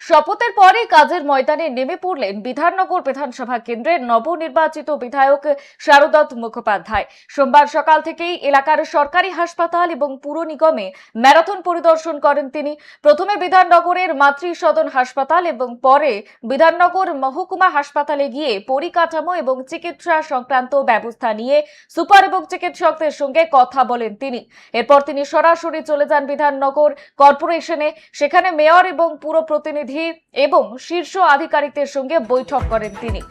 শপথের পরে কাজের ময়দানে নেমে পড়লেন বিধাননগর বিধানসভা কেন্দ্রের নবনির্বাচিত বিধায়ক শারদত্ত মুখোপাধ্যায়। সোমবার সকাল থেকেই এলাকার সরকারি হাসপাতাল এবং পুর নিগমে ম্যারাথন পরিদর্শন করেন তিনি। প্রথমে বিধাননগরের মাতৃসদন হাসপাতাল এবং পরে বিধাননগর মহকুমা হাসপাতালে গিয়ে পরিকাঠামো এবং চিকিৎসা সংক্রান্ত ব্যবস্থা নিয়ে সুপার এবং চিকিৎসকদের সঙ্গে কথা বলেন তিনি। এরপর তিনি সরাসরি চলে যান বিধাননগর কর্পোরেশনে। সেখানে মেয়র এবং পুর প্রতিনিধি এবং শীর্ষ আধিকারিকদের সঙ্গে বৈঠক করেন তিনি।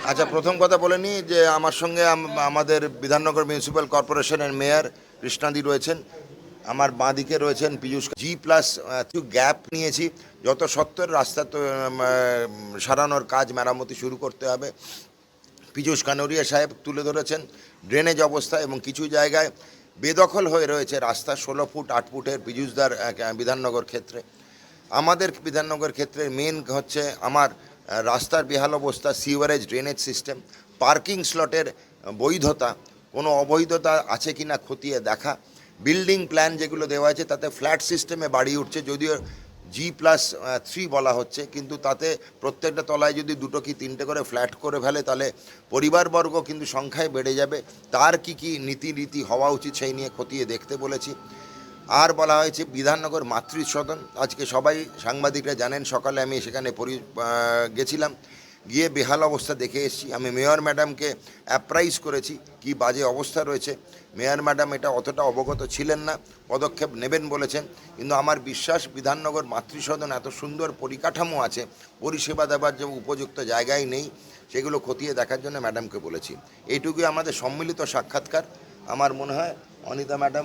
আচ্ছা, প্রথম কথা বলে নিই যে আমার সঙ্গে আমাদের বিধাননগর মিউনিসিপ্যাল কর্পোরেশনের মেয়র কৃষ্ণাদি রয়েছেন, আমার বাঁদিকে রয়েছেন পীযূষ। G+ গ্যাপ নিয়েছি, যত সত্তর রাস্তা তো সারানোর কাজ মেরামতি শুরু করতে হবে। পীযূষ কানুরিয়া সাহেব তুলে ধরেছেন ড্রেনেজ অবস্থা এবং কিছু জায়গায় বেদখল হয়ে রয়েছে রাস্তা 16 ফুট 8 ফুটের পীযূষদার বিধাননগর ক্ষেত্রে। আমাদের বিধাননগর ক্ষেত্রে মেন হচ্ছে আমার রাস্তার বেহাল অবস্থা, সিওয়ারেজ ড্রেনেজ সিস্টেম, পার্কিং স্লটের বৈধতা, কোনো অবৈধতা আছে কি না খতিয়ে দেখা, বিল্ডিং প্ল্যান যেগুলো দেওয়া আছে তাতে ফ্ল্যাট সিস্টেমে বাড়ি উঠছে, যদিও G+3 বলা হচ্ছে, কিন্তু তাতে প্রত্যেকটা তলায় যদি 2টো কি 3টে করে ফ্ল্যাট করে ফেলে তাহলে পরিবারবর্গ কিন্তু সংখ্যায় বেড়ে যাবে। তার কি নীতি হওয়া উচিত সেই নিয়ে খতিয়ে দেখতে বলেছি। আর বলা হয়েছে বিধাননগর মাতৃসদন, আজকে সবাই সাংবাদিকরা জানেন, সকালে আমি সেখানে গেছিলাম, গিয়ে বেহাল অবস্থা দেখে এসেছি। আমি মেয়র ম্যাডামকে অ্যাপ্রাইজ করেছি কি বাজে অবস্থা রয়েছে। মেয়র ম্যাডাম এটা অতটা অবগত ছিলেন না, পদক্ষেপ নেবেন বলেছেন, কিন্তু আমার বিশ্বাস বিধাননগর মাতৃসদন এত সুন্দর পরিকাঠামো আছে, পরিষেবা দেওয়ার যে উপযুক্ত জায়গায় নেই, সেগুলো খতিয়ে দেখার জন্য ম্যাডামকে বলেছি। এইটুকুই আমাদের সম্মিলিত সাক্ষাৎকার। আমার মনে হয় অনিতা ম্যাডাম